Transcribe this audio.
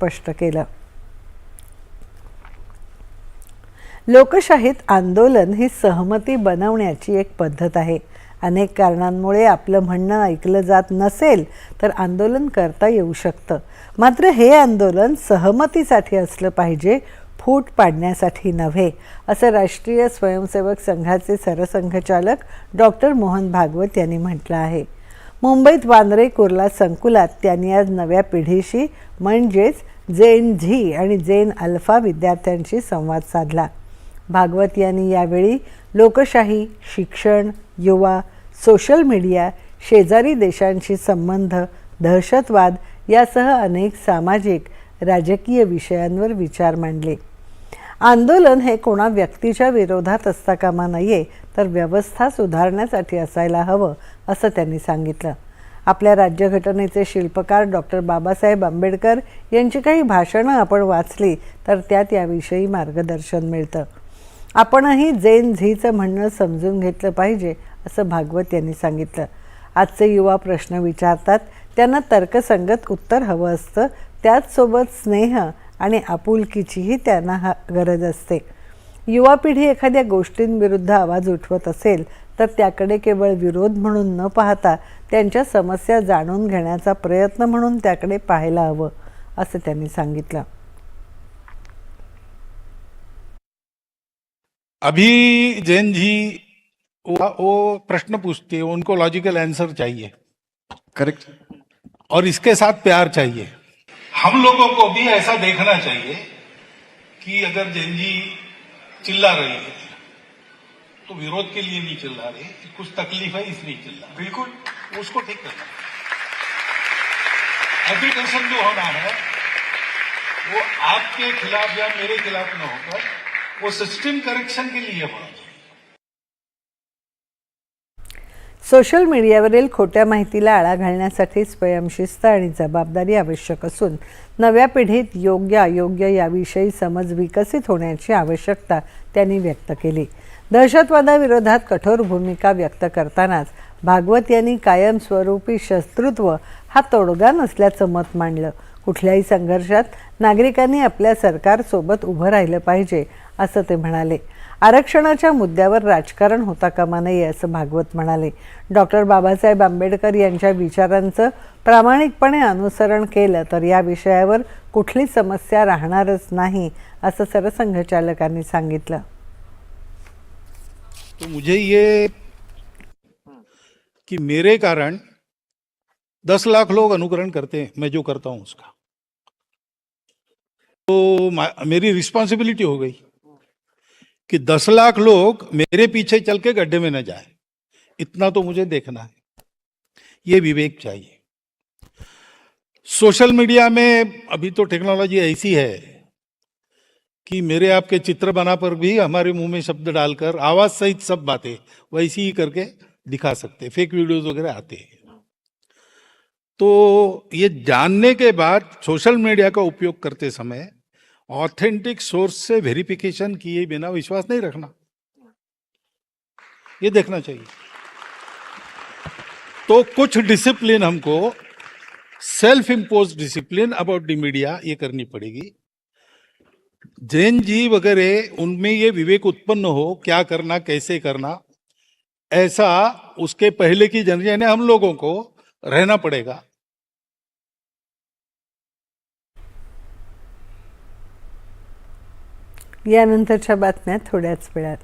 स्पष्ट केलं. लोकशाहीत आंदोलन ही सहमती बनवण्याची एक पद्धत आहे. अनेक कारणांमुळे आपलं म्हणणं ऐकलं जात नसेल तर आंदोलन करता येऊ शकतं. मात्र हे आंदोलन सहमतीसाठी असलं पाहिजे, फूट पाडण्यासाठी नव्हे, असं राष्ट्रीय स्वयंसेवक संघाचे सरसंघचालक डॉक्टर मोहन भागवत यांनी म्हटलं आहे. मुंबईत वांद्रे कुर्ला संकुलात त्यांनी आज नव्या पिढीशी म्हणजेच जेन झी आणि जेन अल्फा विद्यार्थ्यांशी संवाद साधला. भागवत यांनी यावेळी लोकशाही, शिक्षण, युवा, सोशल मीडिया, शेजारी देशांशी संबंध, दहशतवाद यासह अनेक सामाजिक, राजकीय विषयांवर विचार मांडले. आंदोलन हे कोणा व्यक्तीच्या विरोधात असता कामा नये, तर व्यवस्था सुधारण्यासाठी असायला हवं, असं त्यांनी सांगितलं. आपल्या राज्यघटनेचे शिल्पकार डॉक्टर बाबासाहेब आंबेडकर यांची काही भाषणं आपण वाचली तर त्यात याविषयी मार्गदर्शन मिळतं. आपणही जेन झीचं म्हणणं समजून घेतलं पाहिजे, असं भागवत यांनी सांगितलं. आजचे युवा प्रश्न विचारतात, त्यांना तर्कसंगत उत्तर हवं असतं. त्याचसोबत स्नेह आणि आपुलकीचीही त्यांना गरज असते. युवा पिढी एखाद्या गोष्टींविरुद्ध आवाज उठवत असेल तर त्याकडे केवळ विरोध म्हणून न पाहता त्यांच्या समस्या जाणून घेण्याचा प्रयत्न म्हणून त्याकडे पाहायला हवं, असं त्यांनी सांगितलं. अभी जैन जी वो प्रश्न पूछते हैं, उनको लॉजिकल आंसर चाहिए, करेक्ट, और इसके साथ प्यार चाहिए. हम लोगों को भी ऐसा देखना चाहिए कि अगर जैन जी चिल्ला रही है तो विरोध के लिए नहीं चिल्ला रहे, कुछ तकलीफ है इसलिए चिल्ला. बिल्कुल उसको ठीक करना. एजुकेशन जो होना है वो आपके खिलाफ या मेरे खिलाफ न होकर वो सिस्टम करेक्शन के लिए होना चाहिए. सोशल मीडियावरील खोट्या माहितीला आळा घालण्यासाठी स्वयंशिस्त आणि जबाबदारी आवश्यक असून नव्या पिढीत योग्य अयोग्य याविषयी समज विकसित होण्याची आवश्यकता त्यांनी व्यक्त केली. दहशतवादाविरोधात कठोर भूमिका व्यक्त करतानाच भागवत यांनी कायमस्वरूपी शत्रुत्व हा तोडगा नसल्याचं मत मांडलं. कुठल्याही संघर्षात नागरिकांनी आपल्या सरकारसोबत उभं राहिलं पाहिजे, असं ते म्हणाले. आरक्षणाच्या मुद्द्यावर राजकारण होता कामा नये, असं भागवत म्हणाले. डॉक्टर बाबासाहेब आंबेडकर यांच्या विचारांचं प्रामाणिकपणे अनुसरण केलं तर या विषयावर कुठली समस्या राहणारच नाही, असं सरसंघचालकांनी सांगितलं. तो मुझे ये कि मेरे कारण 10 लाख लोग अनुकरण करते हैं, मैं जो करता हूं उसका, तो मेरी रिस्पॉन्सिबिलिटी हो गई कि 10 लाख लोग मेरे पीछे चल के गड्ढे में न जाए. इतना तो मुझे देखना है. ये विवेक चाहिए. सोशल मीडिया में अभी तो टेक्नोलॉजी ऐसी है कि मेरे आपके चित्र बना पर भी हमारे मुंह में शब्द डालकर आवाज सहित सब बातें वैसी ही करके दिखा सकते, फेक वीडियोस वगैरह आते हैं. तो ये जानने के बाद सोशल मीडिया का उपयोग करते समय ऑथेंटिक सोर्स से वेरिफिकेशन किए बिना विश्वास नहीं रखना, ये देखना चाहिए. तो कुछ डिसिप्लिन हमको, self impose discipline about the media, ये करनी पड़ेगी. जैन जी वगैरह उनमें ये विवेक उत्पन्न हो क्या करना कैसे करना, ऐसा उसके पहले की जनरेशन ने हम लोगों को रहना पड़ेगा. यानंतरच्या बातम्या थोड्याच वेळात.